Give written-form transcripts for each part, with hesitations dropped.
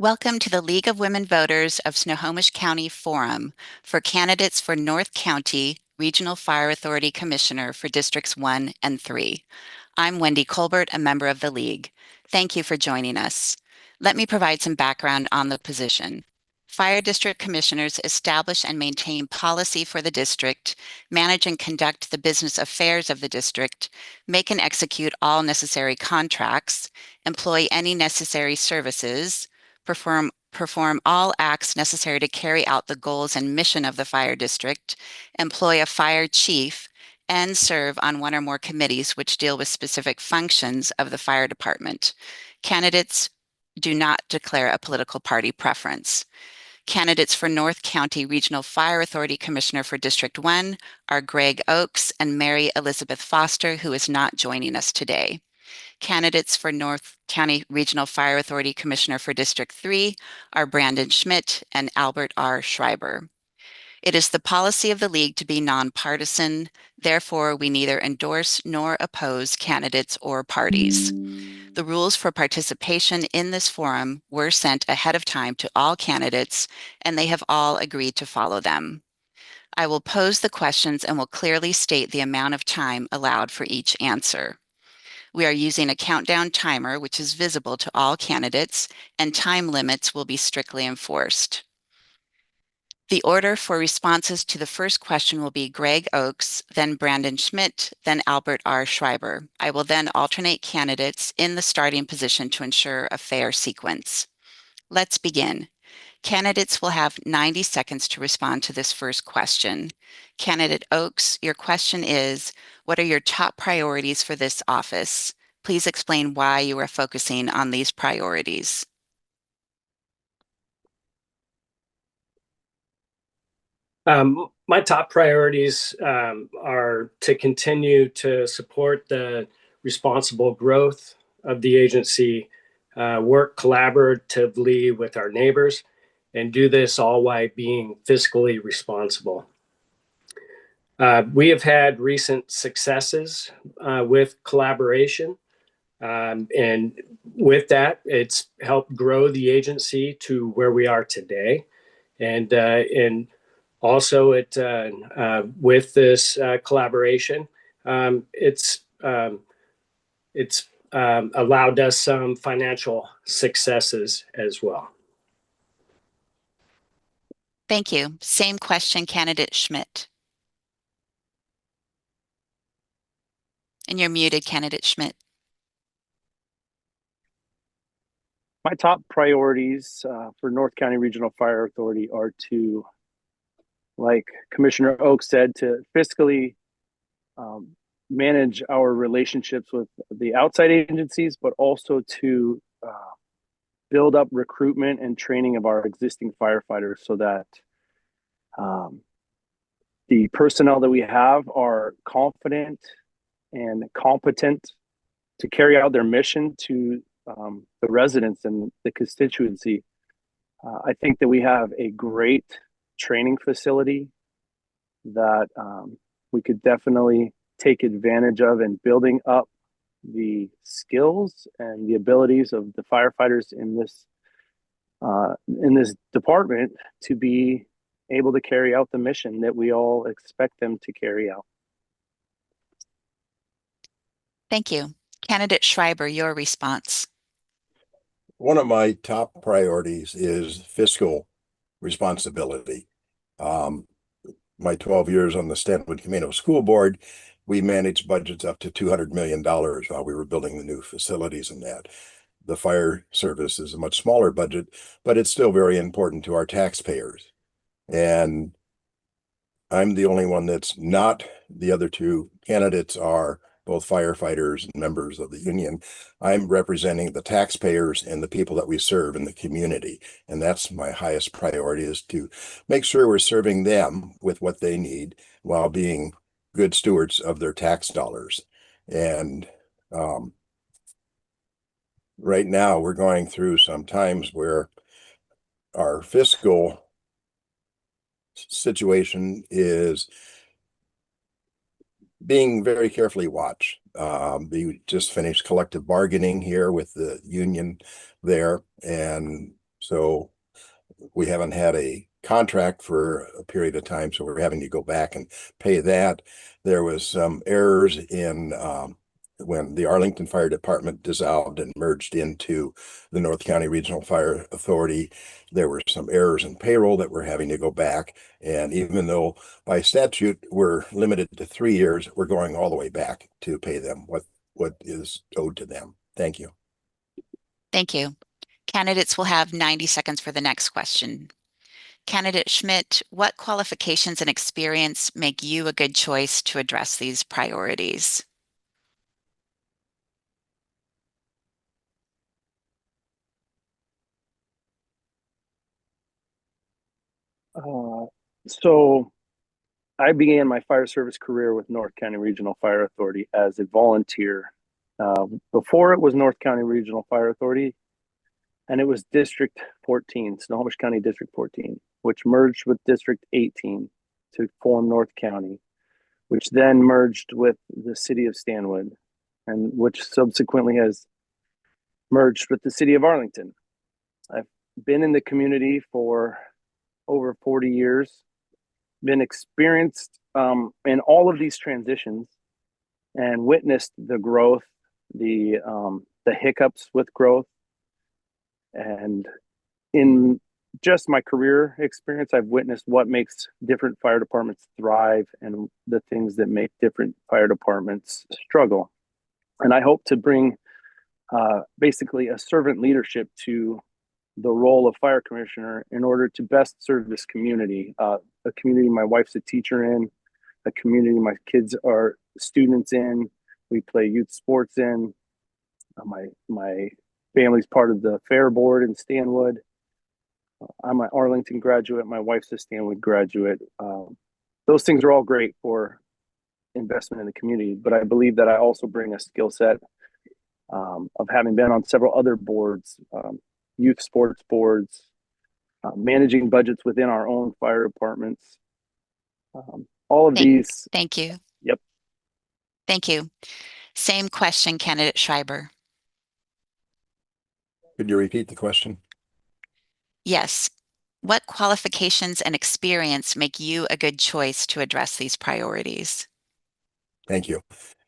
Welcome to the League of Women Voters of Snohomish County Forum for candidates for North County Regional Fire Authority Commissioner for Districts 1 and 3. I'm Wendy Colbert, a member of the League. Thank you for joining us. Let me provide some background on the position. Fire District Commissioners establish and maintain policy for the district, manage and conduct the business affairs of the district, make and execute all necessary contracts, employ any necessary services, perform all acts necessary to carry out the goals and mission of the fire district, employ a fire chief, and serve on one or more committees which deal with specific functions of the fire department. Candidates do not declare a political party preference. Candidates for North County Regional Fire Authority Commissioner for District 1 are Greg Oakes and Mary Elizabeth Foster, who is not joining us today. Candidates for North County Regional Fire Authority Commissioner for District 3 are Brandon Schmidt and Albert R. Schreiber. It is the policy of the League to be nonpartisan. Therefore, we neither endorse nor oppose candidates or parties. The rules for participation in this forum were sent ahead of time to all candidates, and they have all agreed to follow them. I will pose the questions and will clearly state the amount of time allowed for each answer. We are using a countdown timer, which is visible to all candidates, and time limits will be strictly enforced. The order for responses to the first question will be Greg Oakes, then Brandon Schmidt, then Albert R. Schreiber. I will then alternate candidates in the starting position to ensure a fair sequence. Let's begin. Candidates will have 90 seconds to respond to this first question. Candidate Oakes, your question is, what are your top priorities for this office? Please explain why you are focusing on these priorities. My top priorities are to continue to support the responsible growth of the agency, work collaboratively with our neighbors, and do this all while being fiscally responsible. We have had recent successes with collaboration, and with that, it's helped grow the agency to where we are today. And also, with this collaboration, it's allowed us some financial successes as well. Thank you. Same question, Candidate Schmidt. And you're muted, Candidate Schmidt. My top priorities for North County Regional Fire Authority are to, like Commissioner Oakes said, to fiscally manage our relationships with the outside agencies, but also to build up recruitment and training of our existing firefighters so that the personnel that we have are confident and competent to carry out their mission to the residents and the constituency. I think that we have a great training facility that we could definitely take advantage of in building up the skills and the abilities of the firefighters in this department to be able to carry out the mission that we all expect them to carry out. Thank you. Candidate Schreiber, your response. One of my top priorities is fiscal responsibility. My 12 years on the Stanwood Camino School Board, we managed budgets up to $200 million while we were building the new facilities and that. The fire service is a much smaller budget, but it's still very important to our taxpayers. And I'm the only one that's not. The other two candidates are both firefighters and members of the union. I'm representing the taxpayers and the people that we serve in the community. And that's my highest priority, is to make sure we're serving them with what they need while being good stewards of their tax dollars. And right now we're going through some times where our fiscal situation is being very carefully watched. We just finished collective bargaining here with the union there, and So we haven't had a contract for a period of time, so we're having to go back and pay that. There was some errors in when the Arlington Fire Department dissolved and merged into the North County Regional Fire Authority. There were some errors in payroll that we're having to go back. And even though by statute we're limited to 3 years, we're going all the way back to pay them what is owed to them. Thank you. Thank you. Candidates will have 90 seconds for the next question. Candidate Schmidt, what qualifications and experience make you a good choice to address these priorities? So I began my fire service career with North County Regional Fire Authority as a volunteer. Before it was North County Regional Fire Authority, and it was District 14, Snohomish County District 14, which merged with District 18 to form North County, which then merged with the city of Stanwood, and which subsequently has merged with the city of Arlington. I've been in the community for over 40 years, been experienced in all of these transitions, and witnessed the growth, the hiccups with growth, and in just my career experience, I've witnessed what makes different fire departments thrive and the things that make different fire departments struggle. And I hope to bring basically a servant leadership to the role of fire commissioner in order to best serve this community, a community my wife's a teacher in, a community my kids are students in, we play youth sports in. My family's part of the fair board in Stanwood. I'm an Arlington graduate. My wife's a Stanwood graduate. Those things are all great for investment in the community, but I believe that I also bring a skill set of having been on several other boards, youth sports boards, managing budgets within our own fire departments. All of these. Thank you. Yep. Thank you. Same question, Candidate Schreiber. Could you repeat the question? Yes. What qualifications and experience make you a good choice to address these priorities? Thank you.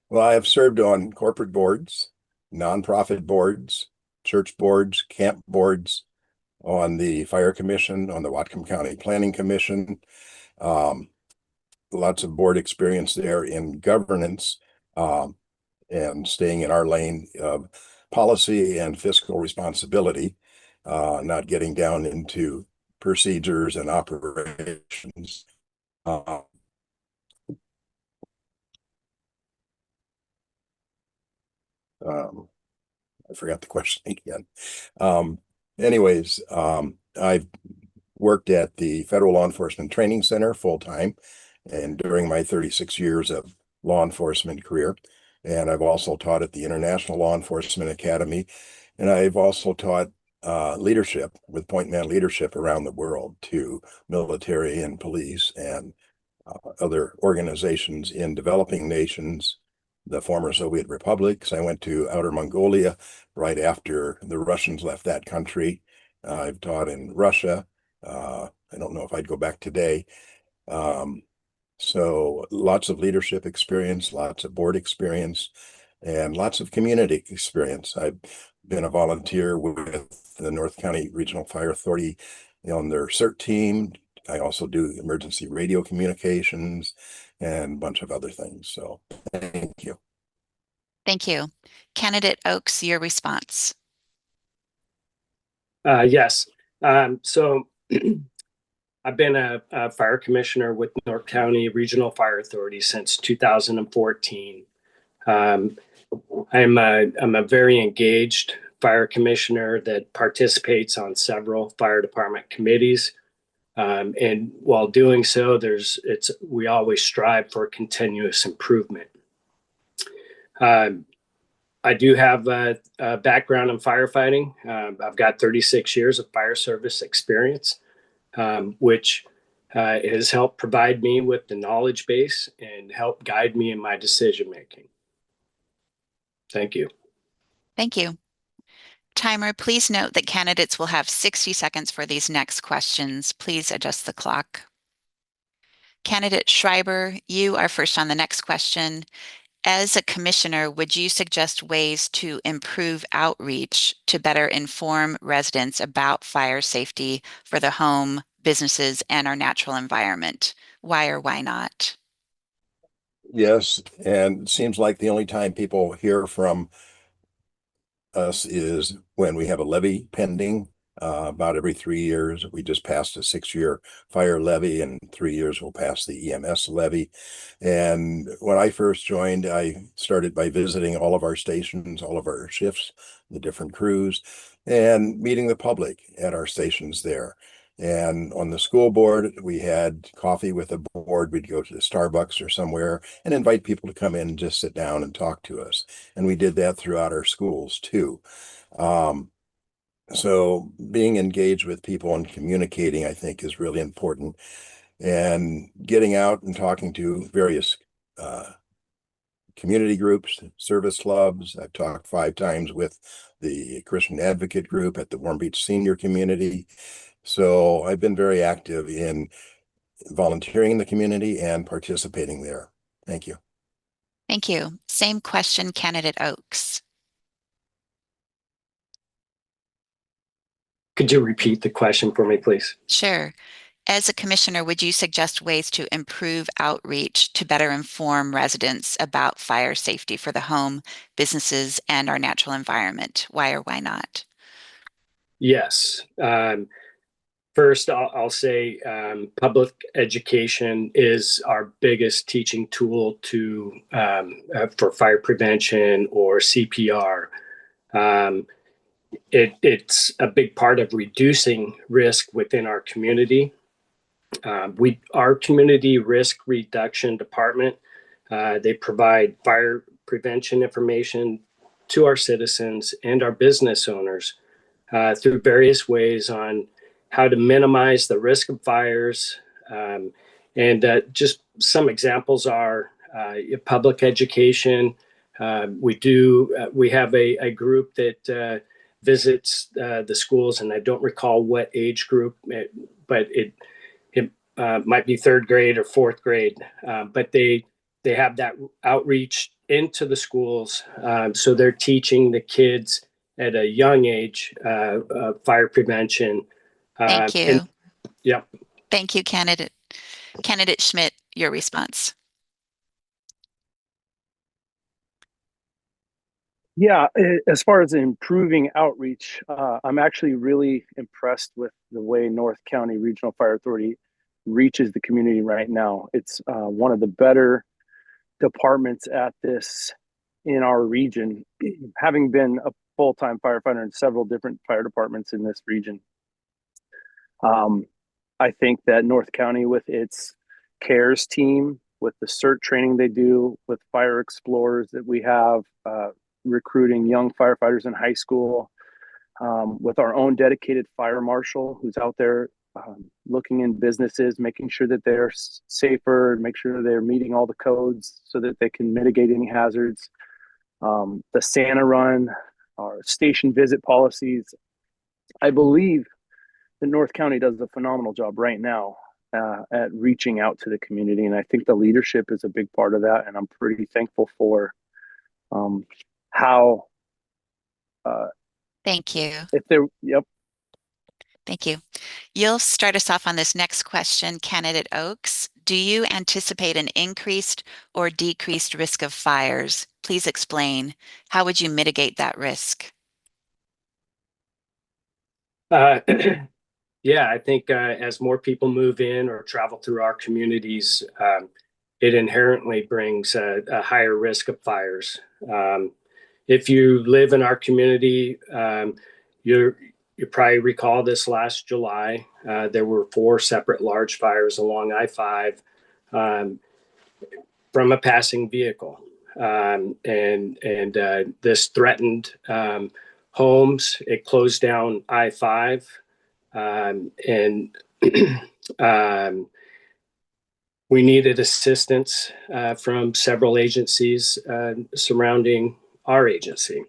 Well, I have served on corporate boards, nonprofit boards, church boards, camp boards, on the Fire Commission, on the Whatcom County Planning Commission. Lots of board experience there in governance and staying in our lane of policy and fiscal responsibility, not getting down into procedures and operations. I forgot the question again. I've worked at the Federal Law Enforcement Training Center full-time and during my 36 years of law enforcement career. And I've also taught at the International Law Enforcement Academy. And I've also taught leadership with Point Man Leadership around the world to military and police and other organizations in developing nations, the former Soviet republics. I went to Outer Mongolia right after the Russians left that country. I've taught in Russia. I don't know if I'd go back today. So lots of leadership experience, lots of board experience, and lots of community experience. I've been a volunteer with the North County Regional Fire Authority on their CERT team. I also do emergency radio communications and a bunch of other things. So thank you. Thank you. Candidate Oakes, your response. Yes. So I've been a fire commissioner with North County Regional Fire Authority since 2014. I'm a very engaged fire commissioner that participates on several fire department committees. And while doing so, we always strive for continuous improvement. I do have a background in firefighting. I've got 36 years of fire service experience, which has helped provide me with the knowledge base and help guide me in my decision making. Thank you. Thank you. Timer, please note that candidates will have 60 seconds for these next questions. Please adjust the clock. Candidate Schreiber, you are first on the next question. As a commissioner, would you suggest ways to improve outreach to better inform residents about fire safety for the home, businesses, and our natural environment? Why or why not? Yes, and it seems like the only time people hear from us is when we have a levy pending. About every 3 years, we just passed a 6-year fire levy, and 3 years we'll pass the EMS levy. And when I first joined, I started by visiting all of our stations, all of our shifts, the different crews, and meeting the public at our stations there. And on the school board, we had coffee with the board. We'd go to the Starbucks or somewhere and invite people to come in and just sit down and talk to us. And we did that throughout our schools too. So being engaged with people and communicating, I think, is really important. And getting out and talking to various community groups, service clubs. I've talked 5 times with the Christian Advocate Group at the Warm Beach Senior Community. So I've been very active in volunteering in the community and participating there. Thank you. Thank you. Same question, Candidate Oakes. Could you repeat the question for me, please? Sure. As a commissioner, would you suggest ways to improve outreach to better inform residents about fire safety for the home, businesses, and our natural environment? Why or why not? Yes. First, I'll say public education is our biggest teaching tool to for fire prevention or CPR. It's a big part of reducing risk within our community. Our community risk reduction department, they provide fire prevention information to our citizens and our business owners through various ways on how to minimize the risk of fires. And just some examples are public education. We have a group that visits the schools, and I don't recall what age group, but it might be 3rd grade or 4th grade. But they have that outreach into the schools. So they're teaching the kids at a young age fire prevention. Thank you. Yep. Thank you, Candidate. Candidate Schmidt, your response. Yeah, as far as improving outreach, I'm actually really impressed with the way North County Regional Fire Authority reaches the community right now. It's one of the better departments at this in our region, having been a full-time firefighter in several different fire departments in this region. I think that North County, with its CARES team, with the CERT training they do, with fire explorers that we have, recruiting young firefighters in high school, with our own dedicated fire marshal who's out there looking in businesses, making sure that they're safer, make sure they're meeting all the codes so that they can mitigate any hazards. The Santa run, our station visit policies. I believe that North County does a phenomenal job right now at reaching out to the community. And I think the leadership is a big part of that. And I'm pretty thankful for how. Thank you. Yep. Thank you. You'll start us off on this next question, Candidate Oakes. Do you anticipate an increased or decreased risk of fires? Please explain. How would you mitigate that risk? Yeah, I think as more people move in or travel through our communities, it inherently brings a higher risk of fires. If you live in our community, you probably recall this last July. There were 4 separate large fires along I-5 from a passing vehicle. And this threatened homes. It closed down I-5. And we needed assistance from several agencies surrounding our agency.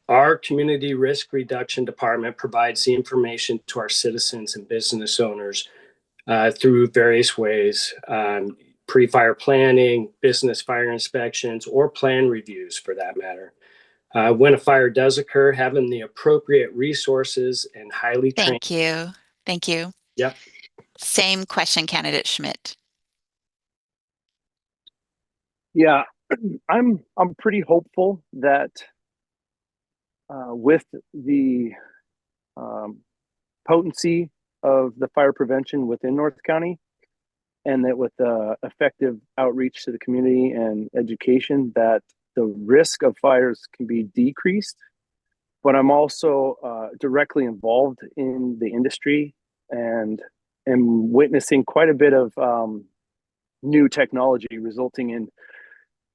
Our community risk reduction department provides the information to our citizens and business owners through various ways, pre-fire planning, business fire inspections, or plan reviews for that matter. When a fire does occur, having the appropriate resources and highly trained. Thank you. Thank you. Yep. Same question, candidate Schmidt. Yeah, I'm pretty hopeful that with the potency of the fire prevention within North County, and that with effective outreach to the community and education, that the risk of fires can be decreased. But I'm also directly involved in the industry and am witnessing quite a bit of new technology resulting in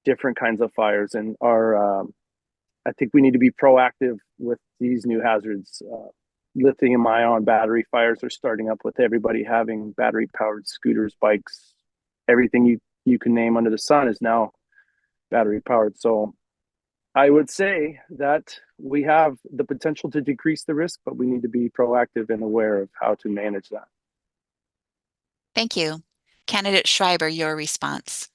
different kinds of fires. And I think we need to be proactive with these new hazards. Lithium-ion battery fires are starting up with everybody having battery-powered scooters, bikes, everything you can name under the sun is now battery-powered. So I would say that we have the potential to decrease the risk, but we need to be proactive and aware of how to manage that. Thank you. Candidate Schreiber, your response.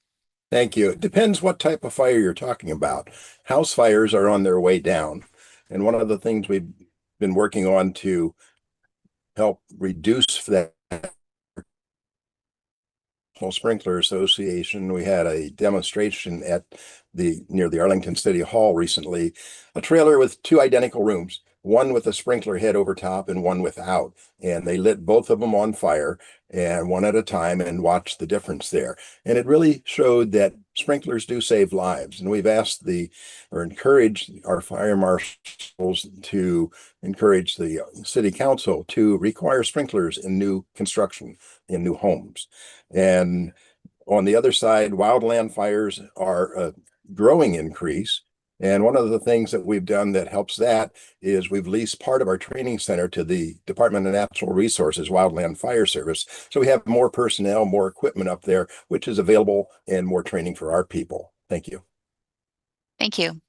Thank you. It depends what type of fire you're talking about. House fires are on their way down. And one of the things we've been working on to help reduce that, National Sprinkler Association, we had a demonstration at near the Arlington City Hall recently, a trailer with two identical rooms, one with a sprinkler head over top and one without. And they lit both of them on fire, and one at a time, and watched the difference there. And it really showed that sprinklers do save lives. And we've asked or encouraged our fire marshals to encourage the city council to require sprinklers in new construction, in new homes. And on the other side, wildland fires are a growing increase. And one of the things that we've done that helps that is we've leased part of our training center to the Department of Natural Resources Wildland Fire Service. So we have more personnel, more equipment up there, which is available, and more training for our people. Thank you. Thank you.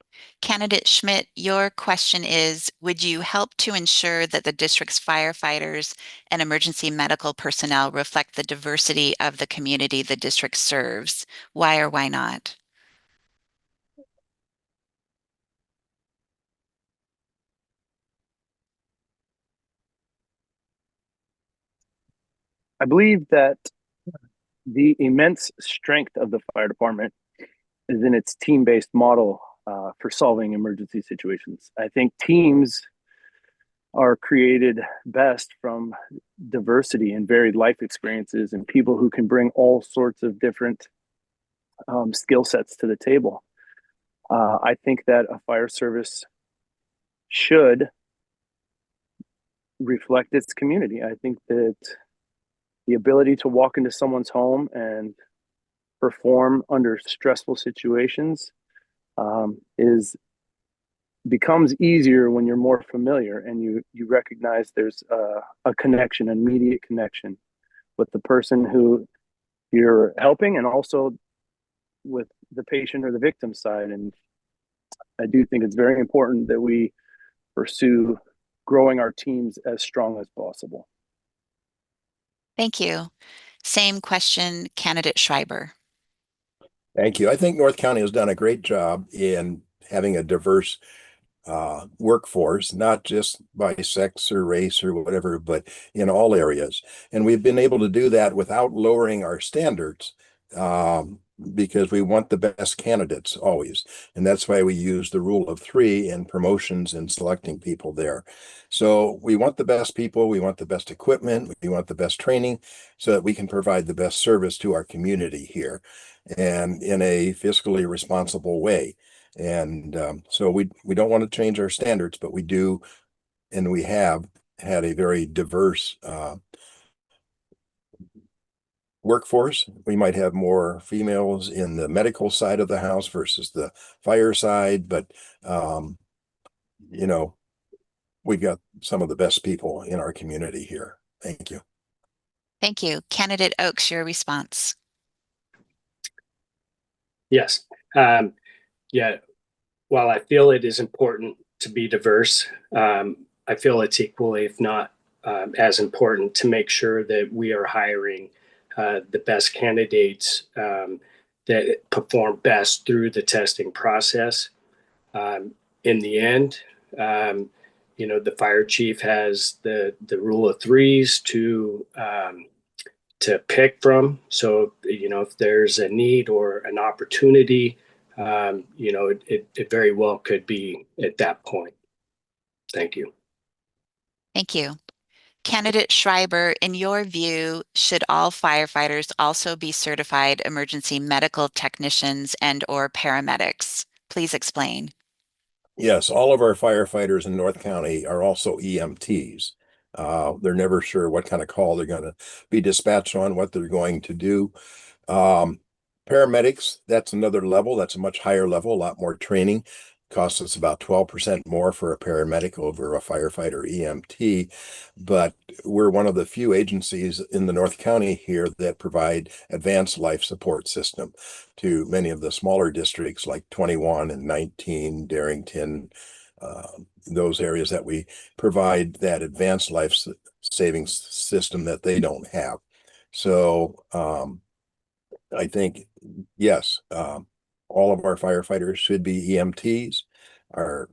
Candidate Schmidt, your question is, would you help to ensure that the district's firefighters and emergency medical personnel reflect the diversity of the community the district serves? Why or why not? I believe that the immense strength of the fire department is in its team-based model for solving emergency situations. I think teams are created best from diversity and varied life experiences and people who can bring all sorts of different skill sets to the table. I think that a fire service should reflect its community. I think that the ability to walk into someone's home and perform under stressful situations becomes easier when you're more familiar and you recognize there's a connection, an immediate connection with the person who you're helping, and also with the patient or the victim side. And I do think it's very important that we pursue growing our teams as strong as possible. Thank you. Same question, candidate Schreiber. Thank you. I think North County has done a great job in having a diverse workforce, not just by sex or race or whatever, but in all areas. And we've been able to do that without lowering our standards, because we want the best candidates always. And that's why we use the rule of three in promotions and selecting people there. So we want the best people, we want the best equipment, we want the best training, so that we can provide the best service to our community here, and in a fiscally responsible way. And so we don't want to change our standards, but we do, and we have had a very diverse workforce. We might have more females in the medical side of the house versus the fire side, but you know, we've got some of the best people in our community here. Thank you. Thank you. Candidate Oakes, your response. Yes. Yeah. While I feel it is important to be diverse. I feel it's equally, if not as important, to make sure that we are hiring the best candidates that perform best through the testing process. In the end, the fire chief has the rule of threes to pick from. So, if there's a need or an opportunity, it very well could be at that point. Thank you. Thank you. Candidate Schreiber, in your view, should all firefighters also be certified emergency medical technicians and/or paramedics? Please explain. Yes, all of our firefighters in North County are also EMTs. They're never sure what kind of call they're going to be dispatched on, what they're going to do. Paramedics, that's another level. That's a much higher level, a lot more training. Costs us about 12% more for a paramedic over a firefighter EMT. But we're one of the few agencies in the North County here that provide advanced life support system to many of the smaller districts like 21 and 19, Darrington, those areas that we provide that advanced life savings system that they don't have. So I think, yes, all of our firefighters should be EMTs. Our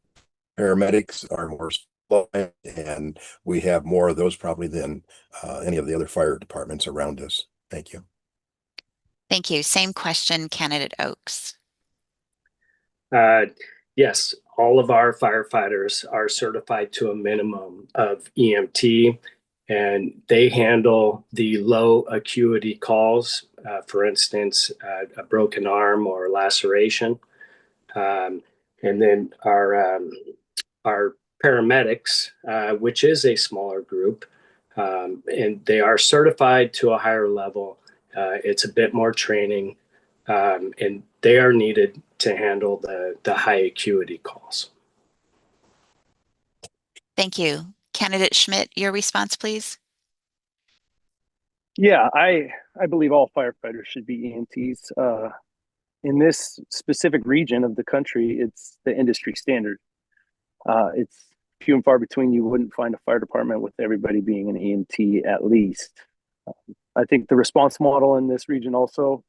paramedics are more specialized, and we have more of those probably than any of the other fire departments around us. Thank you. Thank you. Same question, Candidate Oakes. Yes, all of our firefighters are certified to a minimum of EMT, and they handle the low acuity calls, for instance, a broken arm or laceration. And then our paramedics, which is a smaller group, and they are certified to a higher level. It's a bit more training, and they are needed to handle the high acuity calls. Thank you. Candidate Schmidt, your response, please. Yeah, I believe all firefighters should be EMTs. In this specific region of the country, it's the industry standard. It's few and far between. You wouldn't find a fire department with everybody being an EMT at least. I think the response model in this region also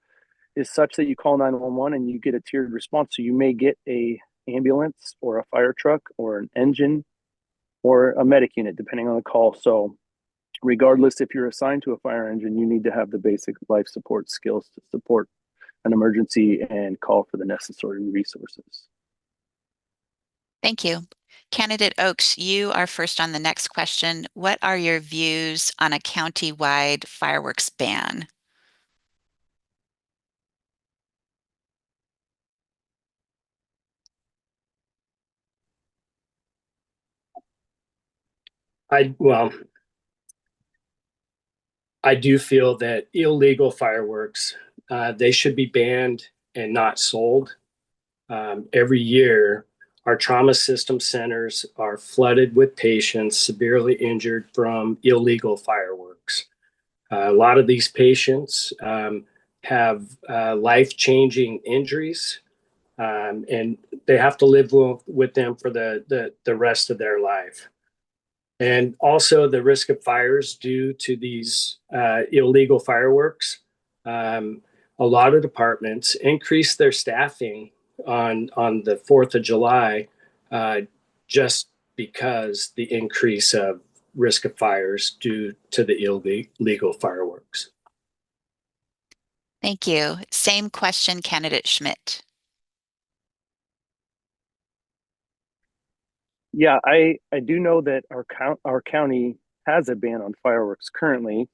is such that you call 911 and you get a tiered response. So you may get a ambulance or a fire truck or an engine or a medic unit, depending on the call. So regardless if you're assigned to a fire engine, you need to have the basic life support skills to support an emergency and call for the necessary resources. Thank you. Candidate Oakes, you are first on the next question. What are your views on a county-wide fireworks ban? I do feel that illegal fireworks, they should be banned and not sold. Every year, our trauma system centers are flooded with patients severely injured from illegal fireworks. A lot of these patients have life-changing injuries, and they have to live with them for the rest of their life. And also the risk of fires due to these illegal fireworks. A lot of departments increase their staffing on the 4th of July just because the increase of risk of fires due to the illegal fireworks. Thank you. Same question, Candidate Schmidt. Yeah, I do know that our county has a ban on fireworks currently.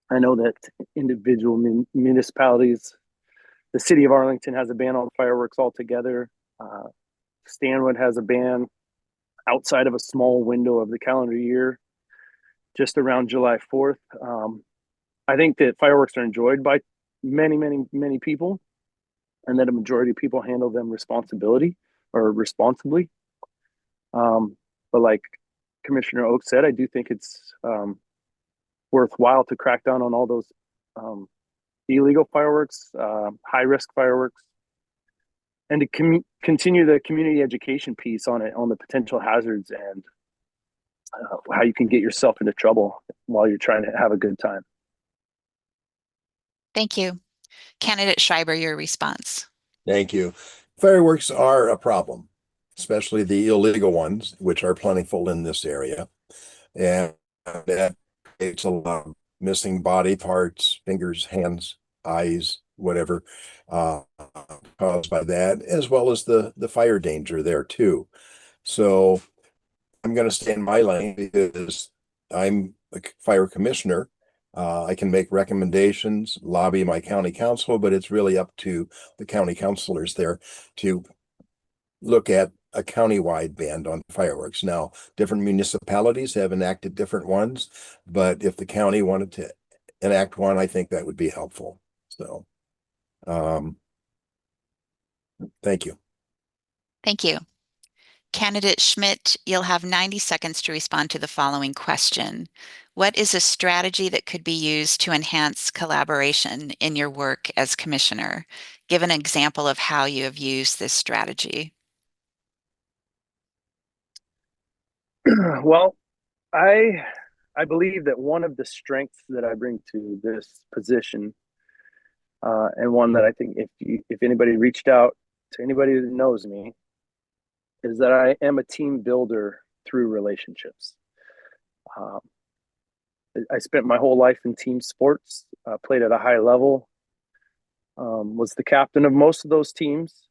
I know that individual municipalities, the city of Arlington has a ban on fireworks altogether. Stanwood has a ban outside of a small window of the calendar year, just around July 4th. I think that fireworks are enjoyed by many people, and that a majority of people handle them responsibly. But like Commissioner Oakes said, I do think it's worthwhile to crack down on all those illegal fireworks, high risk fireworks. and to continue the community education piece on it, on the potential hazards and how you can get yourself into trouble while you're trying to have a good time. Thank you. Candidate Schreiber, your response. Thank you. Fireworks are a problem, especially the illegal ones, which are plentiful in this area. And that creates a lot of missing body parts, fingers, hands, eyes, whatever, caused by that, as well as the fire danger there too. So I'm going to stay in my lane because I'm a fire commissioner. I can make recommendations, lobby my county council, but it's really up to the county councilors there to look at a countywide ban on fireworks. Now, different municipalities have enacted different ones, but if the county wanted to enact one, I think that would be helpful. So, thank you. Thank you. Candidate Schmidt, you'll have 90 seconds to respond to the following question. What is a strategy that could be used to enhance collaboration in your work as commissioner? Give an example of how you have used this strategy. Well, I believe that one of the strengths that I bring to this position, and one that I think if anybody reached out to anybody that knows me, is that I am a team builder through relationships. I spent my whole life in team sports, played at a high level, was the captain of most of those teams.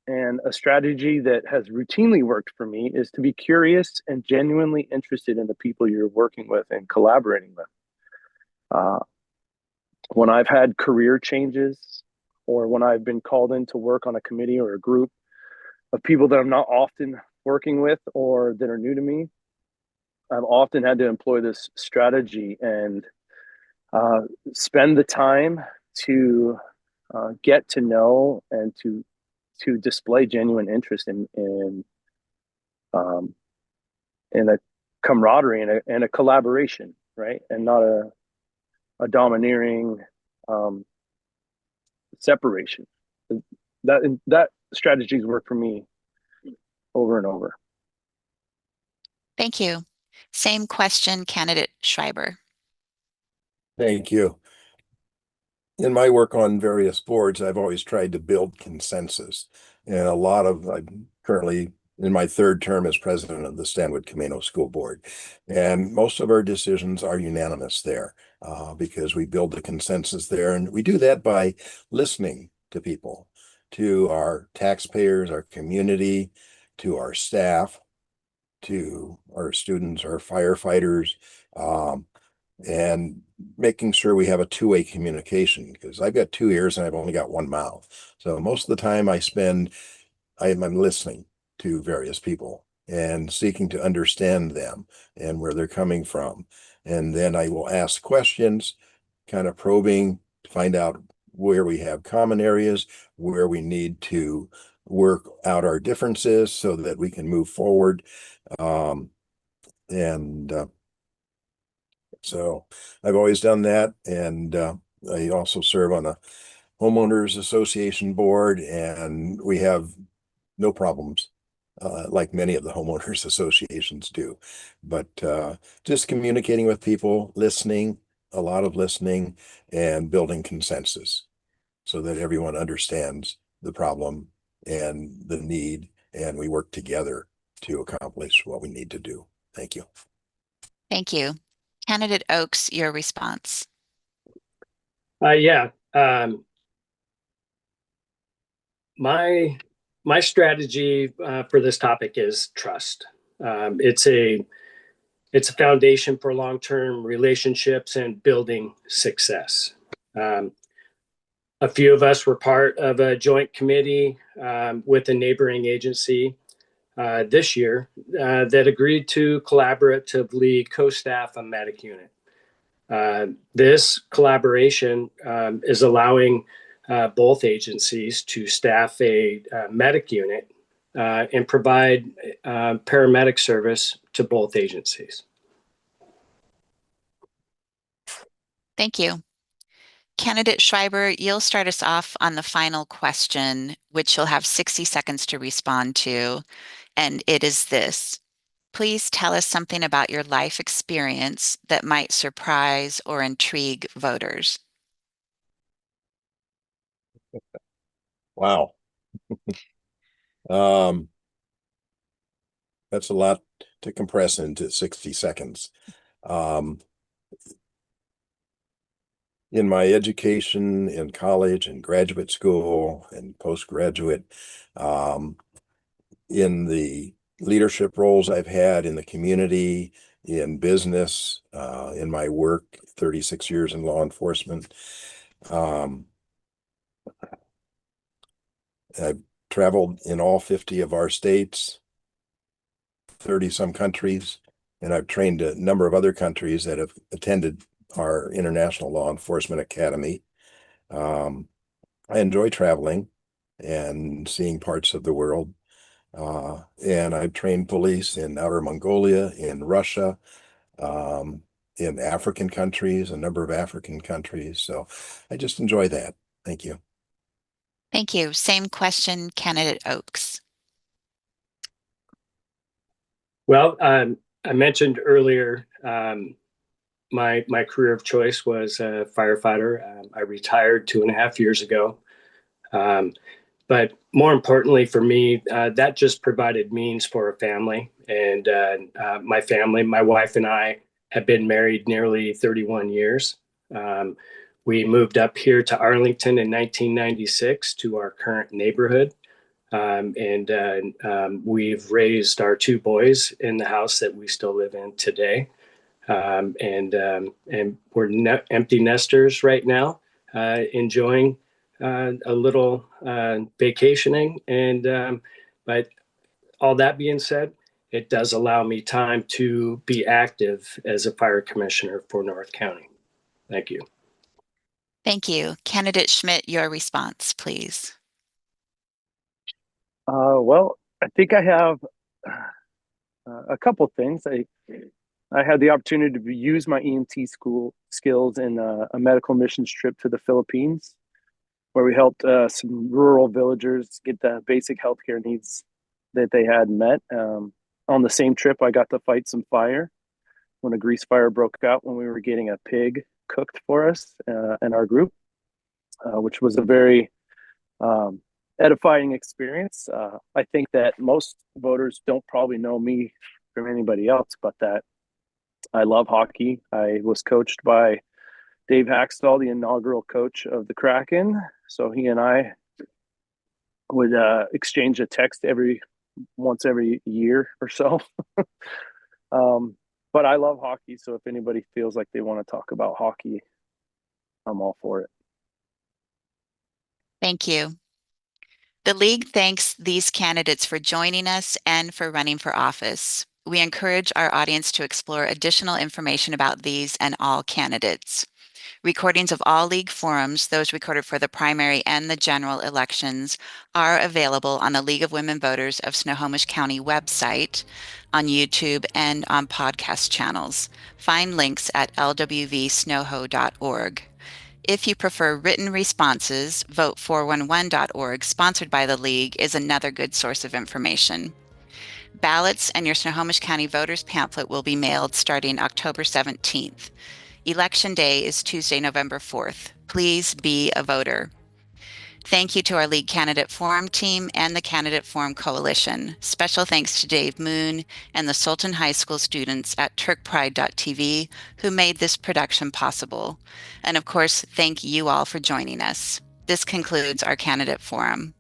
And a strategy that has routinely worked for me is to be curious and genuinely interested in the people you're working with and collaborating with. When I've had career changes, or when I've been called in to work on a committee or a group of people that I'm not often working with or that are new to me, I've often had to employ this strategy and spend the time to get to know and to display genuine interest in a camaraderie and a collaboration, right? And not a domineering separation. That strategies work for me over and over. Thank you. Same question, Candidate Schreiber. Thank you. In my work on various boards, I've always tried to build consensus. And I'm currently in my third term as president of the Stanwood Camino School Board. And most of our decisions are unanimous there because we build the consensus there. And we do that by listening to people, to our taxpayers, our community, to our staff, to our students, our firefighters, and making sure we have a two-way communication, because I've got two ears and I've only got one mouth. So most of the time I'm listening to various people and seeking to understand them and where they're coming from. And then I will ask questions, kind of probing to find out where we have common areas, where we need to work out our differences so that we can move forward. So I've always done that. And I also serve on a homeowners association board, and we have no problems like many of the homeowners associations do. But just communicating with people, listening, a lot of listening, and building consensus so that everyone understands the problem and the need, and we work together to accomplish what we need to do. Thank you. Thank you. Candidate Oakes, your response. Yeah. My strategy for this topic is trust. It's a foundation for long-term relationships and building success. A few of us were part of a joint committee with a neighboring agency this year that agreed to collaboratively co-staff a medic unit. This collaboration is allowing both agencies to staff a medic unit and provide paramedic service to both agencies. Thank you. Candidate Schreiber, you'll start us off on the final question, which you'll have 60 seconds to respond to. And it is this: please tell us something about your life experience that might surprise or intrigue voters. Wow. Um, that's a lot to compress into 60 seconds. Um, in my education in college and graduate school and postgraduate, um, in the leadership roles I've had in the community, in business, in my work, 36 years in law enforcement. I've traveled in all 50 of our states, 30 some countries, and I've trained a number of other countries that have attended our International Law Enforcement Academy. I enjoy traveling and seeing parts of the world. And I've trained police in Outer Mongolia, in Russia, in African countries, a number of African countries. So I just enjoy that. Thank you. Thank you. Same question, Candidate Oakes. Well, I mentioned earlier my career of choice was a firefighter. I retired 2.5 years ago. But more importantly for me, that just provided means for a family. And my family, my wife and I, have been married nearly 31 years. We moved up here to Arlington in 1996 to our current neighborhood. We've raised our 2 boys in the house that we still live in today. And we're empty nesters right now, enjoying a little vacationing. But all that being said, it does allow me time to be active as a fire commissioner for North County. Thank you. Thank you. Candidate Schmidt, your response, please. Well, I think I have a couple things. I had the opportunity to use my EMT school skills in a medical missions trip to the Philippines, where we helped some rural villagers get the basic healthcare needs that they had met. On the same trip, I got to fight some fire when a grease fire broke out when we were getting a pig cooked for us and our group, which was a very edifying experience. I think that most voters don't probably know me from anybody else, but that I love hockey. I was coached by Dave Haxtell, the inaugural coach of the Kraken. So he and I would exchange a text once every year or so. But I love hockey. So if anybody feels like they want to talk about hockey, I'm all for it. Thank you. The League thanks these candidates for joining us and for running for office. We encourage our audience to explore additional information about these and all candidates. Recordings of all League forums, those recorded for the primary and the general elections, are available on the League of Women Voters of Snohomish County website, on YouTube, and on podcast channels. Find links at lwvsnoho.org. If you prefer written responses, vote411.org, sponsored by the League, is another good source of information. Ballots and your Snohomish County voters pamphlet will be mailed starting October 17th. Election Day is Tuesday, November 4th. Please be a voter. Thank you to our League Candidate Forum team and the Candidate Forum Coalition. Special thanks to Dave Moon and the Sultan High School students at TurkPride.tv who made this production possible. And of course, thank you all for joining us. This concludes our Candidate Forum.